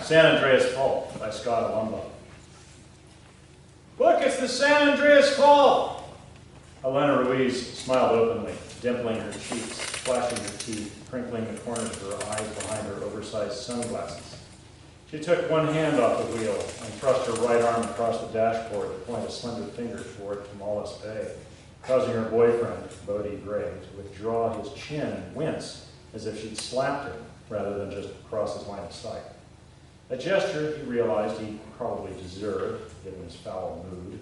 San Andreas Fault by Scott Alumbaugh. Look, it's the San Andreas Fault! Elena Ruiz smiled openly, dimpling her cheeks, flashing her teeth, crinkling the corners of her eyes behind her oversized sunglasses. She took one hand off the wheel and thrust her right arm across the dashboard to point a slender finger toward Tomales Bay, causing her boyfriend, Bodie Gray, to withdraw his chin and wince as if she'd slapped him rather than just cross his line of sight. A gesture he realized he probably deserved, given his foul mood.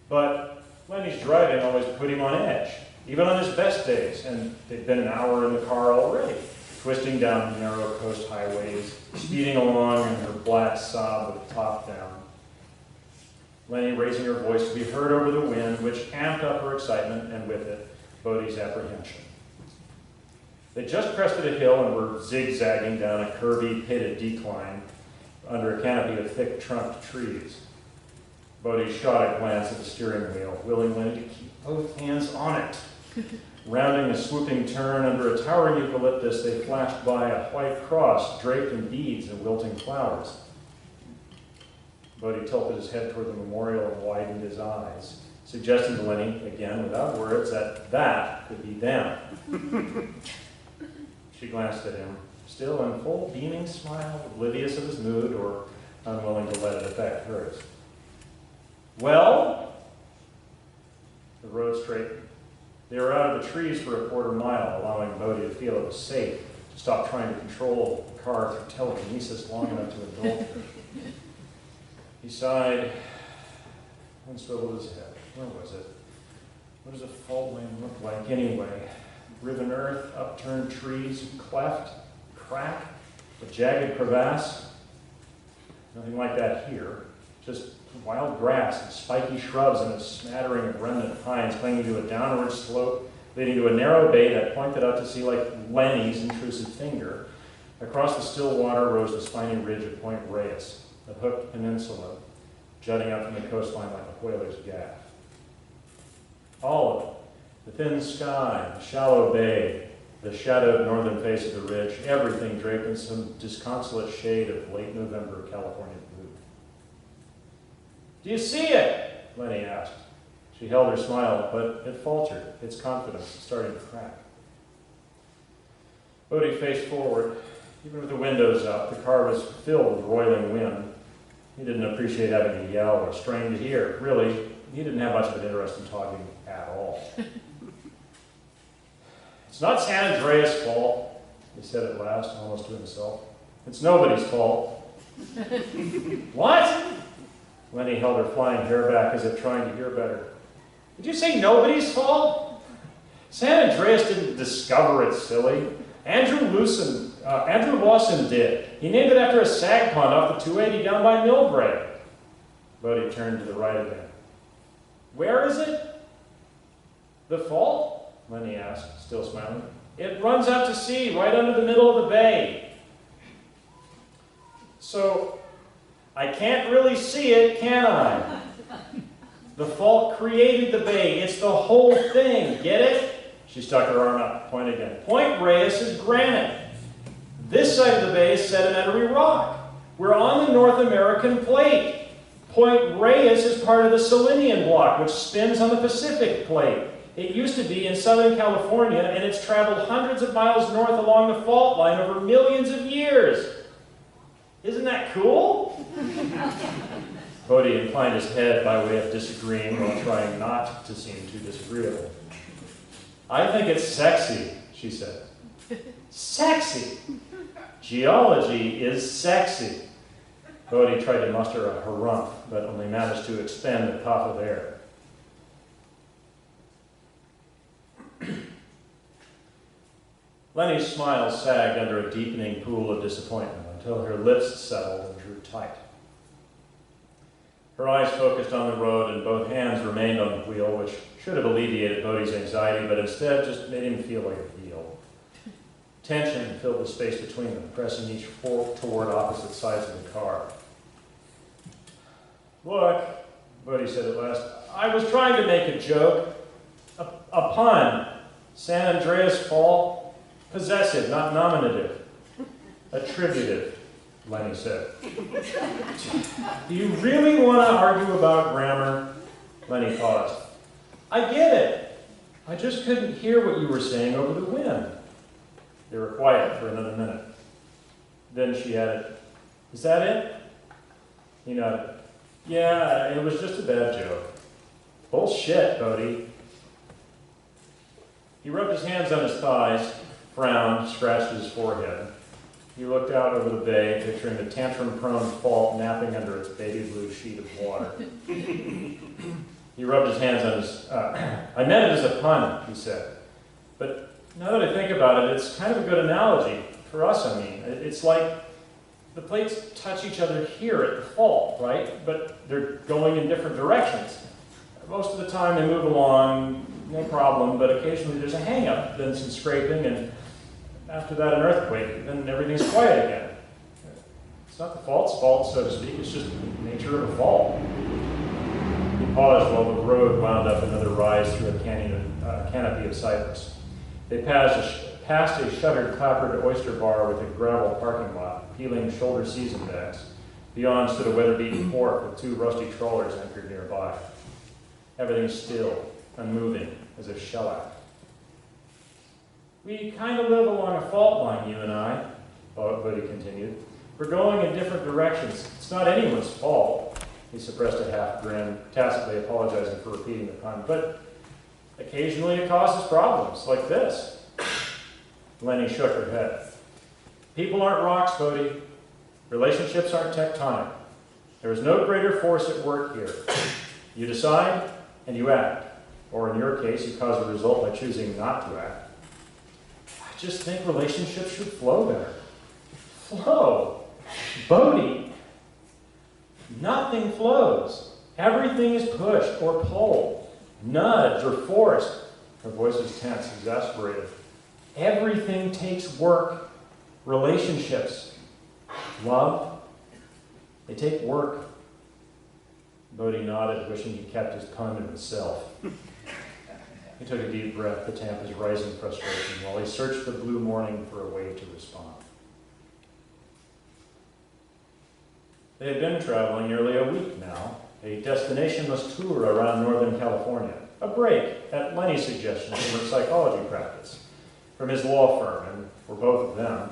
But Lenny's driving always put him on edge, even on his best days, and they'd been an hour in the car already, twisting down narrow coast highways, speeding along in her black Saab with the top down. Lenny raising her voice to be heard over the wind, which amped up her excitement, and with it, Bodie's apprehension. They just crested a hill and were zigzagging down a curvy, pitted decline under a canopy of thick-trunked trees. Bodie shot a glance at the steering wheel, willing Lenny to keep both hands on it. Rounding a swooping turn under a towering eucalyptus, they flashed by a white cross draped in beads and wilting flowers. Bodie tilted his head toward the memorial and widened his eyes, suggesting to Lenny, again without words, that that could be them. She glanced at him, still in full beaming smile, oblivious of his mood or unwilling to let it affect hers. Well? The road straightened. They were out of the trees for a quarter mile, allowing Bodie to feel it was safe to stop trying to control the car through telekinesis long enough to indulge her. He sighed and swiveled his head. Where was it? What does a fault line look like anyway? Riven earth, upturned trees, cleft, crack, a jagged crevasse. Nothing like that here. Just wild grass and spiky shrubs and a smattering of remnant pines clinging to a downward slope, leading to a narrow bay that pointed out to sea like Lenny's intrusive finger. Across the still water rose the spiny ridge of Point Reyes, a hooked peninsula jutting out from the coastline like a whaler's gaff. All of it. The thin sky, the shallow bay, the shadowed northern face of the ridge, everything draped in some disconsolate shade of late November California blue. Do you see it? Lenny asked. She held her smile, but it faltered, its confidence starting to crack. Bodie faced forward. Even with the windows up, the car was filled with roiling wind. He didn't appreciate having to yell or strain to hear. Really, he didn't have much of an interest in talking at all. It's not San Andreas' fault, he said at last, almost to himself. It's nobody's fault. What? Lenny held her flying hair back as if trying to hear better. Did you say nobody's fault? San Andreas didn't discover it, silly. Andrew Lawson did. He named it after a sag pond off the 280 down by Millbrae. Bodie turned to the right again. Where is it? The fault? Lenny asked, still smiling. It runs out to sea, right under the middle of the bay. So, I can't really see it, can I? The fault created the bay. It's the whole thing. Get it? She stuck her arm out. Point again. Point Reyes is granite. This side of the bay is sedimentary rock. We're on the North American plate. Point Reyes is part of the Selenian block, which spins on the Pacific plate. It used to be in Southern California, and it's traveled hundreds of miles north along the fault line over millions of years. Isn't that cool? Bodie inclined his head by way of disagreeing while trying not to seem too disagreeable. I think it's sexy, she said. Sexy? Geology is sexy. Bodie tried to muster a harumph, but only managed to expend a puff of air. Lenny's smile sagged under a deepening pool of disappointment until her lips settled and drew tight. Her eyes focused on the road and both hands remained on the wheel, which should have alleviated Bodie's anxiety, but instead just made him feel like a heel. Tension filled the space between them, pressing each fork toward opposite sides of the car. Look, Bodie said at last, I was trying to make a joke. A pun. San Andreas Fault. Possessive, not nominative. Attributive. Lenny said. Do you really want to argue about grammar? Lenny paused. I get it. I just couldn't hear what you were saying over the wind. They were quiet for another minute. Then she added, is that it? He nodded. Yeah, it was just a bad joke. Bullshit, Bodie. He rubbed his hands on his thighs, frowned, scratched his forehead. He looked out over the bay, picturing the tantrum-prone fault napping under its baby blue sheet of water. He rubbed his hands on his... I meant it as a pun, he said. But now that I think about it, it's kind of a good analogy. For us, I mean. It's like the plates touch each other here at the fault, right? But they're going in different directions. Most of the time they move along, no problem, but occasionally there's a hang-up, then some scraping, and after that an earthquake, then everything's quiet again. It's not the fault's fault, so to speak, it's just the nature of a fault. He paused while the road wound up another rise through a canopy of cypress. They passed a shuttered, clappered oyster bar with a gravel parking lot, peeling shoulder season bags. Beyond stood a weather-beaten wharf with two rusty trawlers anchored nearby. Everything still, unmoving, as if shellac. We kind of live along a fault line, you and I, Bodie continued. We're going in different directions. It's not anyone's fault. He suppressed a half grin, tacitly apologizing for repeating the pun. But occasionally it causes problems, like this. Lenny shook her head. People aren't rocks, Bodie. Relationships aren't tectonic. There is no greater force at work here. You decide, and you act. Or in your case, you cause a result by choosing not to act. I just think relationships should flow better. Flow? Bodie, nothing flows. Everything is pushed or pulled, nudged or forced. Her voice was tense, exasperated. Everything takes work. Relationships, love, they take work. Bodie nodded, wishing he kept his pun to himself. He took a deep breath to tamp his rising frustration while he searched the blue morning for a way to respond. They had been traveling nearly a week now, a destinationless tour around Northern California, a break, at Lenny's suggestion, from her psychology practice, from his law firm, and for both of them,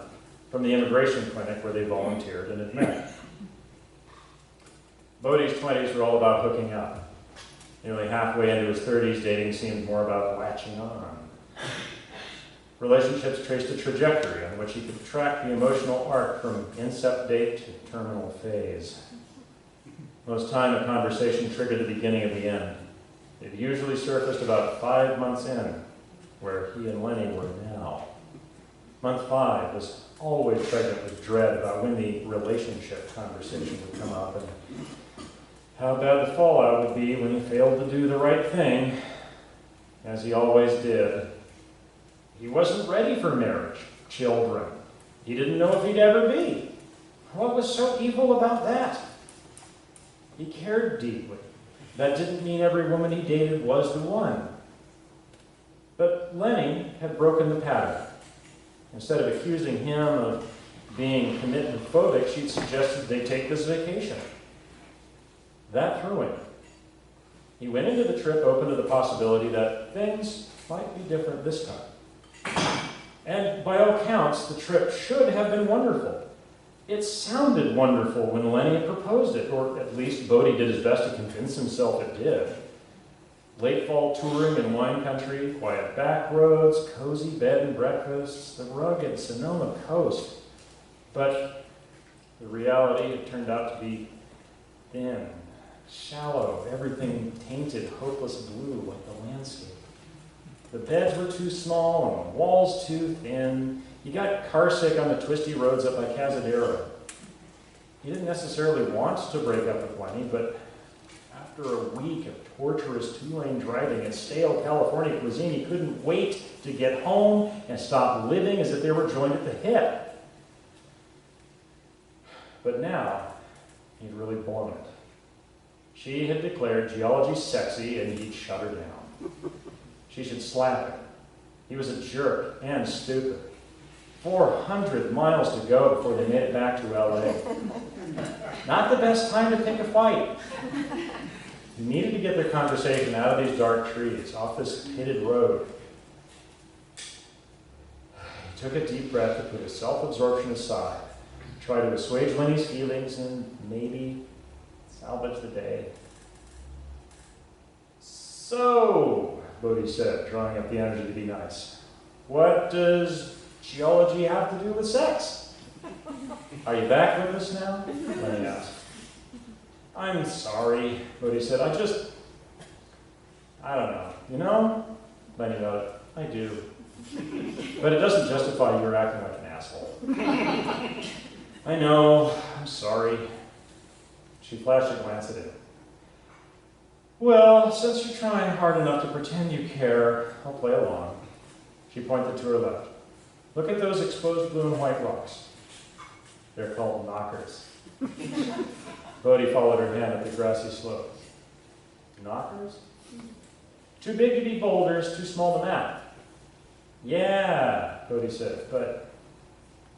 from the immigration clinic where they volunteered and had met. Bodie's 20s were all about hooking up. Nearly halfway into his 30s, dating seemed more about latching on. Relationships traced a trajectory on which he could track the emotional arc from incept date to terminal phase. Most time, a conversation triggered the beginning of the end. It usually surfaced about 5 months in, where he and Lenny were now. Month 5 was always pregnant with dread about when the relationship conversation would come up and how bad the fallout would be when he failed to do the right thing, as he always did. He wasn't ready for marriage, children. He didn't know if he'd ever be. What was so evil about that? He cared deeply. That didn't mean every woman he dated was the one. But Lenny had broken the pattern. Instead of accusing him of being commitment phobic, she'd suggested they take this vacation. That threw him. He went into the trip open to the possibility that things might be different this time. And by all accounts, the trip should have been wonderful. It sounded wonderful when Lenny had proposed it, or at least Bodie did his best to convince himself it did. Late fall touring in wine country, quiet back roads, cozy bed and breakfasts, the rugged Sonoma coast. But the reality had turned out to be thin, shallow, everything tainted, hopeless blue like the landscape. The beds were too small and the walls too thin. He got carsick on the twisty roads up by Cazadero. He didn't necessarily want to break up with Lenny, but after a week of torturous two-lane driving and stale California cuisine, he couldn't wait to get home and stop living as if they were joined at the hip. But now, he'd really blown it. She had declared geology sexy, and he'd shut her down. She should slap him. He was a jerk and stupid. 400 miles to go before they made it back to LA. Not the best time to pick a fight. They needed to get their conversation out of these dark trees, off this pitted road. He took a deep breath to put his self-absorption aside, try to assuage Lenny's feelings, and maybe salvage the day. So, Bodhi said, drawing up the energy to be nice, what does geology have to do with sex? Are you back with us now? Lenny asked. I'm sorry, Bodhi said. I don't know. You know? Lenny nodded. I do. But it doesn't justify your acting like an asshole. I know. I'm sorry. She flashed a glance at him. Well, since you're trying hard enough to pretend you care, I'll play along. She pointed to her left. Look at those exposed blue and white rocks. They're called knockers. Bodhi followed her hand up the grassy slope. Knockers? Too big to be boulders, too small to map. Yeah, Bodhi said, but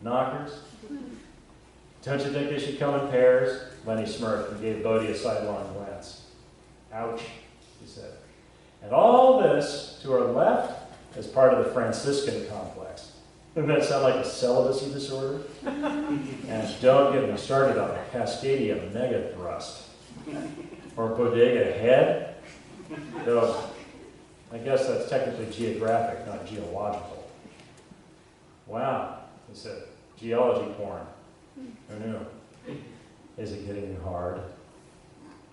knockers? Don't you think they should come in pairs? Lenny smirked and gave Bodhi a sidelong glance. Ouch, he said. And all this, to our left, is part of the Franciscan complex. Doesn't that sound like a celibacy disorder? And don't get me started on a Cascadia mega thrust. Or bodega head. Though, I guess that's technically geographic, not geological. Wow, he said. Geology porn. Who knew? Is it getting hard?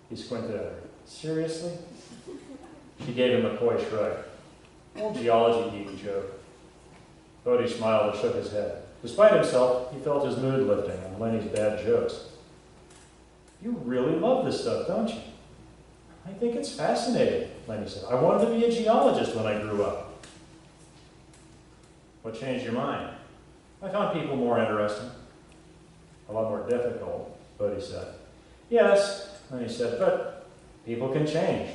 He squinted at her. Seriously? She gave him a coy shrug. Old geology geek joke. Bodhi smiled and shook his head. Despite himself, he felt his mood lifting on Lenny's bad jokes. You really love this stuff, don't you? I think it's fascinating, Lenny said. I wanted to be a geologist when I grew up. What changed your mind? I found people more interesting. A lot more difficult, Bodhi said. Yes, Lenny said, but people can change.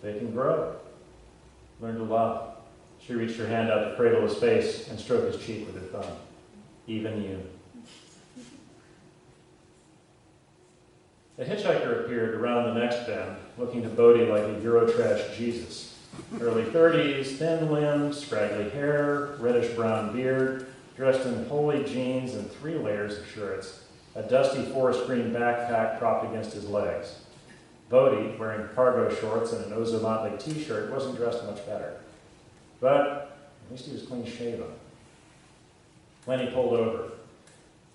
They can grow. Learn to love. She reached her hand out to cradle his face and stroke his cheek with her thumb. Even you. A hitchhiker appeared around the next bend, looking to Bodhi like a Eurotrash Jesus. Early 30s, thin limbs, scraggly hair, reddish-brown beard, dressed in holey jeans and 3 layers of shirts, a dusty forest green backpack propped against his legs. Bodhi, wearing cargo shorts and an Ozomatli t-shirt, wasn't dressed much better. But at least he was clean-shaven. Lenny pulled over.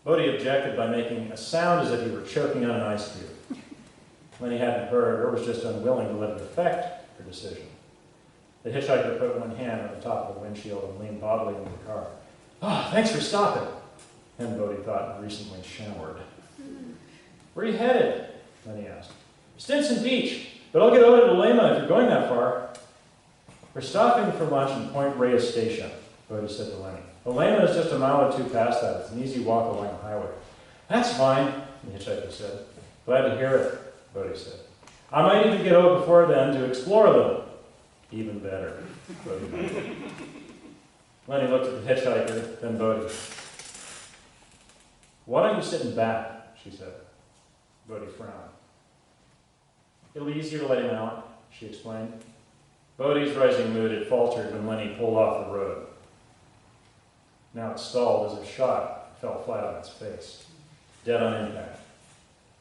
Bodhi objected by making a sound as if he were choking on an ice cube. Lenny hadn't heard or was just unwilling to let it affect her decision. The hitchhiker put one hand on the top of the windshield and leaned bodily into the car. Oh, thanks for stopping, him, Bodhi thought, recently showered. Where are you headed? Lenny asked. Stinson Beach, but I'll get over to Lima if you're going that far. We're stopping for lunch in Point Reyes Station, Bodhi said to Lenny. Lima is just a mile or 2 past that. It's an easy walk along the highway. That's fine, the hitchhiker said. Glad to hear it, Bodhi said. I might even get over before then to explore a little. Even better, Bodhi said. Lenny looked at the hitchhiker, then Bodhi. Why don't you sit in back, she said. Bodhi frowned. It'll be easier to let him out, she explained. Bodhi's rising mood had faltered when Lenny pulled off the road. Now it stalled as a shot fell flat on its face, dead on impact.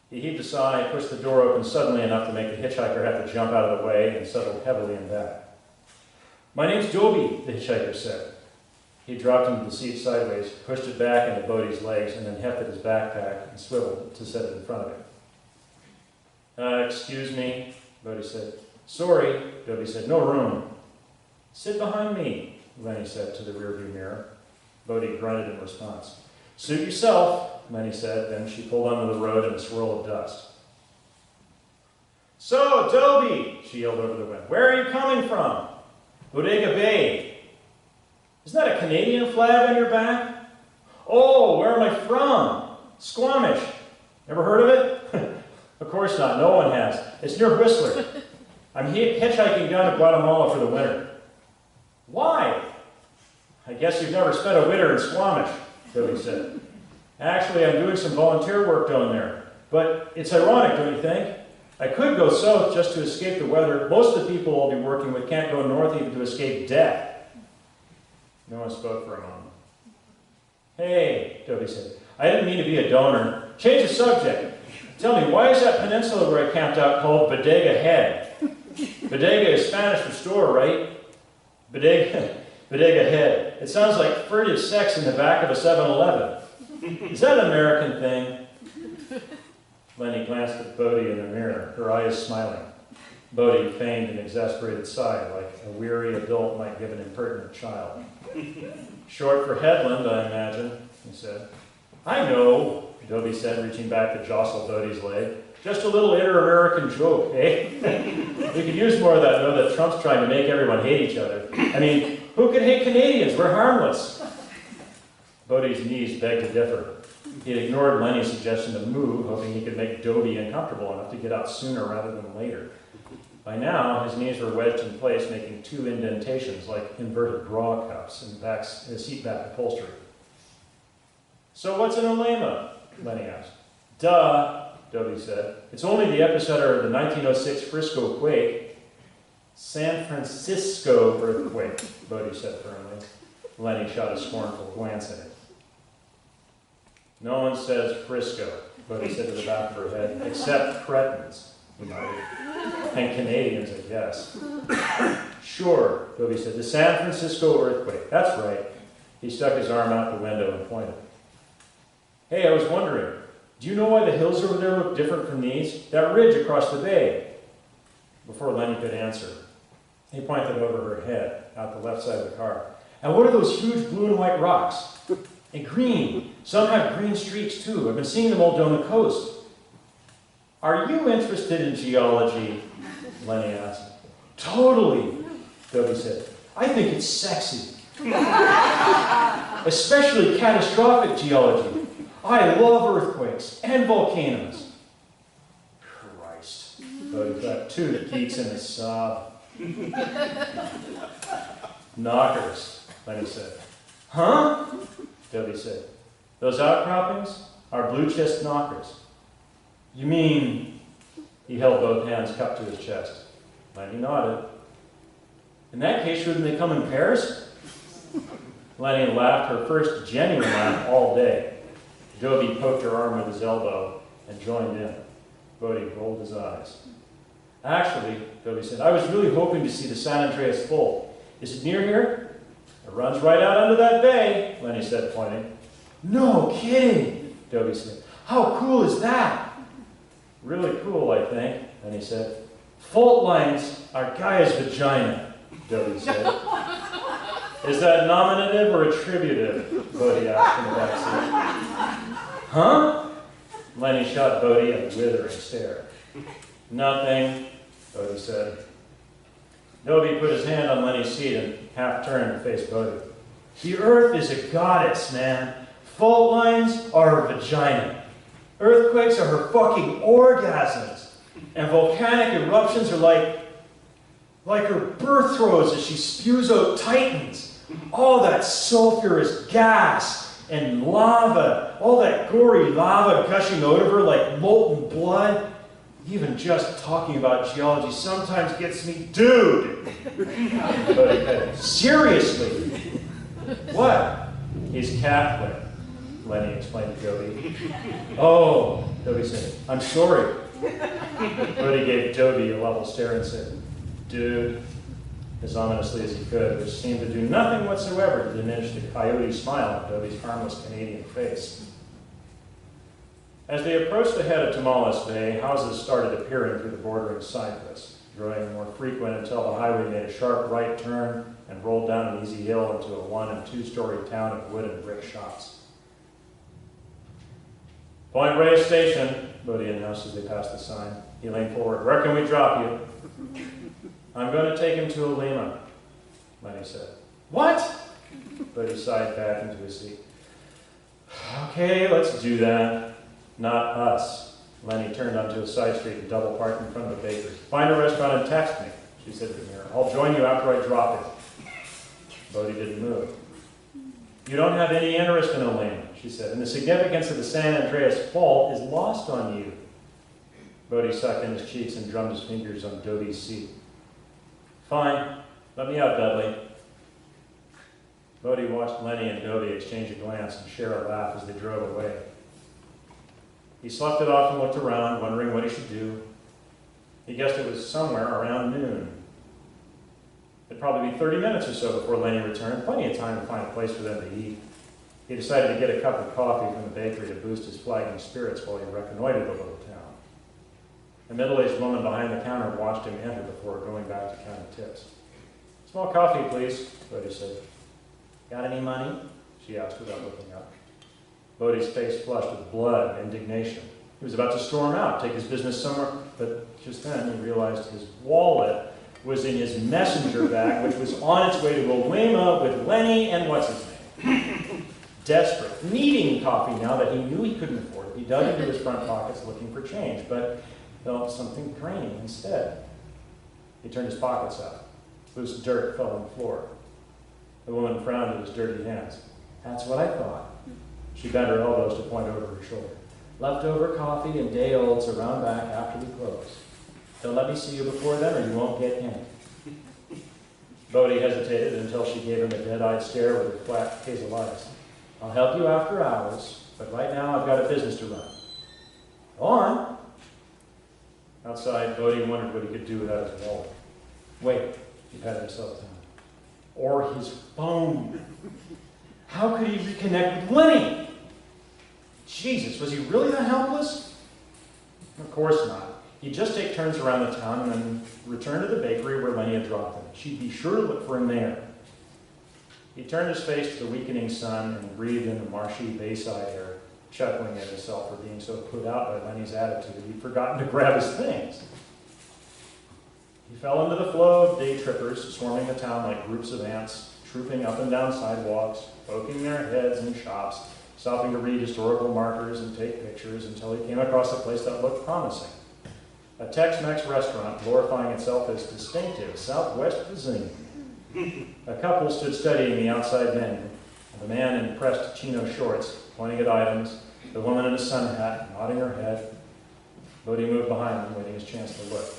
He heaved a sigh, pushed the door open suddenly enough to make the hitchhiker have to jump out of the way, and settled heavily in back. My name's Dobie, the hitchhiker said. He dropped into the seat sideways, pushed it back into Bodhi's legs, and then hefted his backpack and swiveled it to set it in front of him. Excuse me, Bodhi said. Sorry, Dobie said. No room. Sit behind me, Lenny said to the rearview mirror. Bodhi grunted in response. Suit yourself, Lenny said. Then she pulled onto the road in a swirl of dust. So, Dobie, she yelled over the wind. Where are you coming from? Bodega Bay. Isn't that a Canadian flag on your back? Oh, where am I from? Squamish. Ever heard of it? Of course not. No one has. It's near Whistler. I'm hitchhiking down to Guatemala for the winter. Why? I guess you've never spent a winter in Squamish, Toby said. Actually, I'm doing some volunteer work down there. But it's ironic, don't you think? I could go south just to escape the weather. Most of the people I'll be working with can't go north even to escape death. No one spoke for a moment. Hey, Toby said, I didn't mean to be a donor. Change the subject. Tell me, why is that peninsula where I camped out called Bodega Head? Bodega is Spanish for store, right? Bodega Head. It sounds like furtive sex in the back of a 7-Eleven. Is that an American thing? Lenny glanced at Bodie in the mirror, her eyes smiling. Bodie feigned an exasperated sigh, like a weary adult might give an impertinent child. Short for headland, I imagine, he said. I know, Dobie said, reaching back to jostle Bodie's leg. Just a little inter-American joke, eh? We could use more of that, though, that Trump's trying to make everyone hate each other. I mean, who could hate Canadians? We're harmless. Bodie's knees begged to differ. He ignored Lenny's suggestion to move, hoping he could make Dobie uncomfortable enough to get out sooner rather than later. By now, his knees were wedged in place, making 2 indentations like inverted bra cups in his seat back upholstery. So what's an ulema? Lenny asked. Duh, Dobie said. It's only the epicenter of the 1906 Frisco quake. San Francisco earthquake, Bodie said firmly. Lenny shot a scornful glance at it. No one says Frisco, Bodie said to the back of her head, except cretins, he muttered. And Canadians, I guess. Sure, Dobie said, the San Francisco earthquake. That's right. He stuck his arm out the window and pointed. Hey, I was wondering, do you know why the hills over there look different from these? That ridge across the bay. Before Lenny could answer, he pointed over her head, out the left side of the car. And what are those huge blue and white rocks? And green. Some have green streaks too. I've been seeing them all down the coast. Are you interested in geology? Lenny asked. Totally, Dobie said. I think it's sexy. Especially catastrophic geology. I love earthquakes and volcanoes. Christ. Dobie got 2 geeks in a sob. Knockers, Lenny said. Huh? Dobie said. Those outcroppings are blue-chest knockers. You mean... He held both hands cupped to his chest. Lenny nodded. In that case, shouldn't they come in pairs? Lenny laughed, her first genuine laugh all day. Dobie poked her arm with his elbow and joined in. Bodie rolled his eyes. Actually, Dobie said, I was really hoping to see the San Andreas Fault. Is it near here? It runs right out under that bay, Lenny said, pointing. No kidding, Dobie said. How cool is that? Really cool, I think, Lenny said. Fault lines are Gaia's vagina, Dobie said. Is that nominative or attributive? Bodie asked in the backseat. Huh? Lenny shot Bodie a withering stare. Nothing, Bodie said. Dobie put his hand on Lenny's seat and half turned to face Bodie. The earth is a goddess, man. Fault lines are her vagina. Earthquakes are her fucking orgasms. And volcanic eruptions are like her birth throes as she spews out titans. All that sulfurous gas and lava, all that gory lava gushing out of her like molten blood. Even just talking about geology sometimes gets me, dude. But seriously. What? He's Catholic, Lenny explained to Dobie. Oh, Dobie said, I'm sorry. Bodie gave Dobie a level stare and said, dude, as ominously as he could, which seemed to do nothing whatsoever to diminish the coyote smile on Dobie's harmless Canadian face. As they approached the head of Tamales Bay, houses started appearing through the bordering side cliffs, growing more frequent until the highway made a sharp right turn and rolled down an easy hill into a 1- and 2-story town of wood and brick shops. Point Reyes Station, Bodie announced as they passed the sign. He leaned forward. Where can we drop you? I'm going to take him to Ulema, Lenny said. What? Bodie sighed back into his seat. Okay, let's do that. Not us. Lenny turned onto a side street and double parked in front of a bakery. Find a restaurant and text me, she said to the mirror. I'll join you after I drop it. Bodie didn't move. You don't have any interest in Elena, she said, and the significance of the San Andreas fault is lost on you. Bodhi sucked in his cheeks and drummed his fingers on Dobie's seat. Fine, let me out, Dudley. Bodhi watched Lenny and Dobie exchange a glance and share a laugh as they drove away. He sloughed it off and looked around, wondering what he should do. He guessed it was somewhere around noon. It'd probably be 30 minutes or so before Lenny returned, plenty of time to find a place for them to eat. He decided to get a cup of coffee from the bakery to boost his flagging spirits while he reconnoitered the little town. A middle-aged woman behind the counter watched him enter before going back to counting tips. Small coffee, please, Bodhi said. Got any money? She asked without looking up. Bodhi's face flushed with blood and indignation. He was about to storm out, take his business somewhere, but just then he realized his wallet was in his messenger bag, which was on its way to Wilwema with Lenny and what's his name. Desperate, needing coffee now that he knew he couldn't afford it, he dug into his front pockets looking for change, but felt something draining instead. He turned his pockets up. Loose dirt fell on the floor. The woman frowned at his dirty hands. That's what I thought. She bent her elbows to point over her shoulder. Leftover coffee and day olds around back after we close. Don't let me see you before then or you won't get in. Bodhi hesitated until she gave him a dead-eyed stare with her flat hazel eyes. I'll help you after hours, but right now I've got a business to run. Go on. Outside, Bodhi wondered what he could do without his wallet. Wait, he patted himself down. Or his phone. How could he reconnect with Lenny? Jesus, was he really that helpless? Of course not. He'd just take turns around the town and then return to the bakery where Lenny had dropped him. She'd be sure to look for him there. He turned his face to the weakening sun and breathed in the marshy bayside air, chuckling at himself for being so put out by Lenny's attitude he'd forgotten to grab his things. He fell into the flow of day trippers swarming the town like groups of ants, trooping up and down sidewalks, poking their heads in shops, stopping to read historical markers and take pictures until he came across a place that looked promising. A Tex-Mex restaurant glorifying itself as distinctive Southwest cuisine. A couple stood studying the outside menu, the man in pressed chino shorts, pointing at items, the woman in a sun hat, nodding her head. Bodhi moved behind them, waiting his chance to look.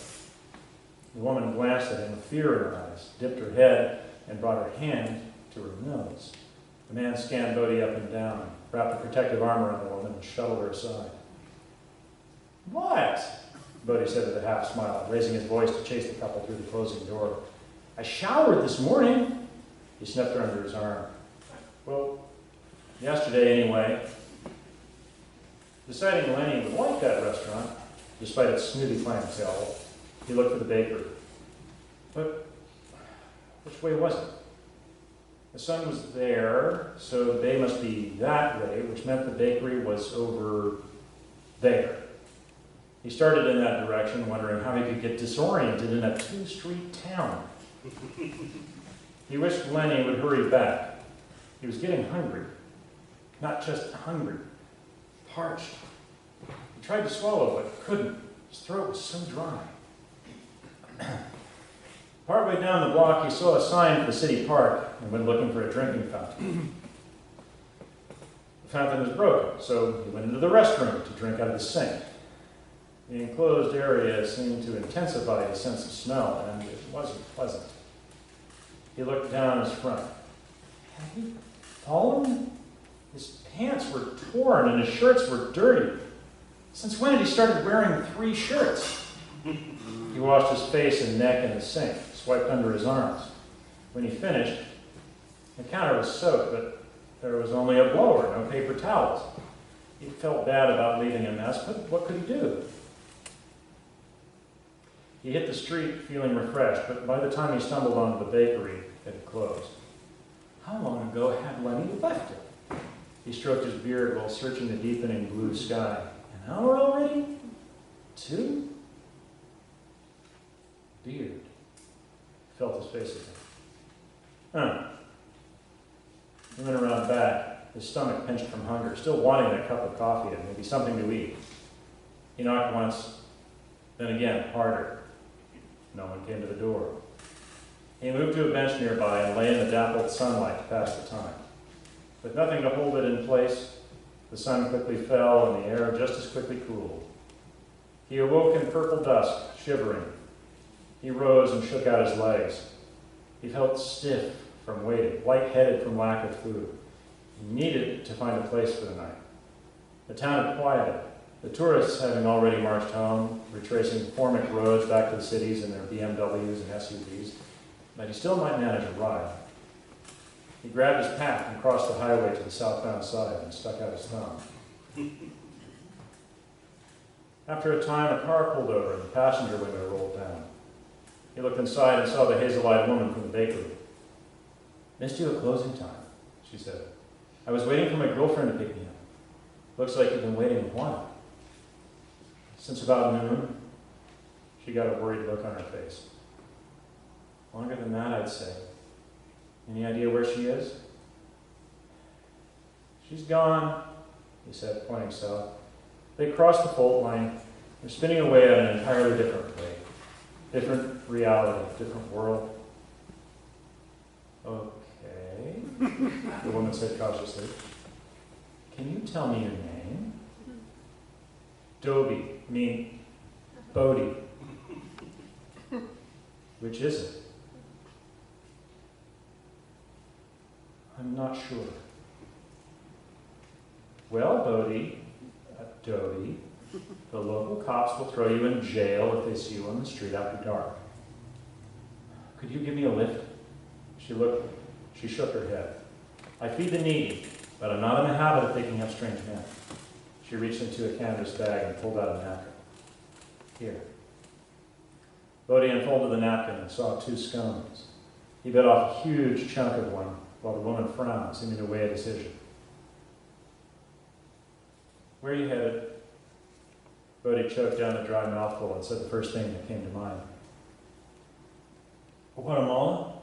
The woman glanced at him with fear in her eyes, dipped her head, and brought her hand to her nose. The man scanned Bodhi up and down, wrapped a protective arm around the woman, and shuttled her aside. What? Bodhi said with a half smile, raising his voice to chase the couple through the closing door. I showered this morning. He sniffed her under his arm. Well, yesterday anyway. Deciding Lenny would like that restaurant, despite its snooty clientele, he looked for the bakery. But which way was it? The sun was there, so the bay must be that way, which meant the bakery was over there. He started in that direction, wondering how he could get disoriented in a two-street town. He wished Lenny would hurry back. He was getting hungry. Not just hungry, parched. He tried to swallow, but couldn't. His throat was so dry. Partway down the block, he saw a sign for the city park and went looking for a drinking fountain. The fountain was broken, so he went into the restroom to drink out of the sink. The enclosed area seemed to intensify his sense of smell, and it wasn't pleasant. He looked down his front. Had he fallen? His pants were torn and his shirts were dirty. Since when had he started wearing 3 shirts? He washed his face and neck in the sink, swiped under his arms. When he finished, the counter was soaked, but there was only a blower, no paper towels. He felt bad about leaving a mess, but what could he do? He hit the street feeling refreshed, but by the time he stumbled onto the bakery, it had closed. How long ago had Lenny left it? He stroked his beard while searching the deepening blue sky. An hour already? 2? Beard. Felt his face again. He went around back, his stomach pinched from hunger, still wanting a cup of coffee and maybe something to eat. He knocked once, then again, harder. No one came to the door. He moved to a bench nearby and lay in the dappled sunlight to pass the time. With nothing to hold it in place, the sun quickly fell and the air just as quickly cooled. He awoke in purple dusk, shivering. He rose and shook out his legs. He felt stiff from waiting, lightheaded from lack of food. He needed to find a place for the night. The town had quieted, the tourists having already marched home, retracing formic roads back to the cities in their BMWs and SUVs, but he still might manage a ride. He grabbed his pack and crossed the highway to the southbound side and stuck out his thumb. After a time, a car pulled over and the passenger window rolled down. He looked inside and saw the hazel-eyed woman from the bakery. "Missed you at closing time," she said. "I was waiting for my girlfriend to pick me up. Looks like you've been waiting a while." "Since about noon." She got a worried look on her face. "Longer than that, I'd say. Any idea where she is?" "She's gone," he said, pointing south. They crossed the fault line. They're spinning away on an entirely different way. Different reality, different world. "Okay," the woman said cautiously. "Can you tell me your name?" Bodhi. "Which is it?" "I'm not sure." "Well, Bodhi, the local cops will throw you in jail if they see you on the street after dark. Could you give me a lift?" She shook her head. "I feed the needy, but I'm not in the habit of picking up strange men." She reached into a canvas bag and pulled out a napkin. "Here." Bodhi unfolded the napkin and saw 2 scones. He bit off a huge chunk of one while the woman frowned, seeming to weigh a decision. "Where are you headed?" Bodhi choked down a dry mouthful and said the first thing that came to mind. "Guatemala?"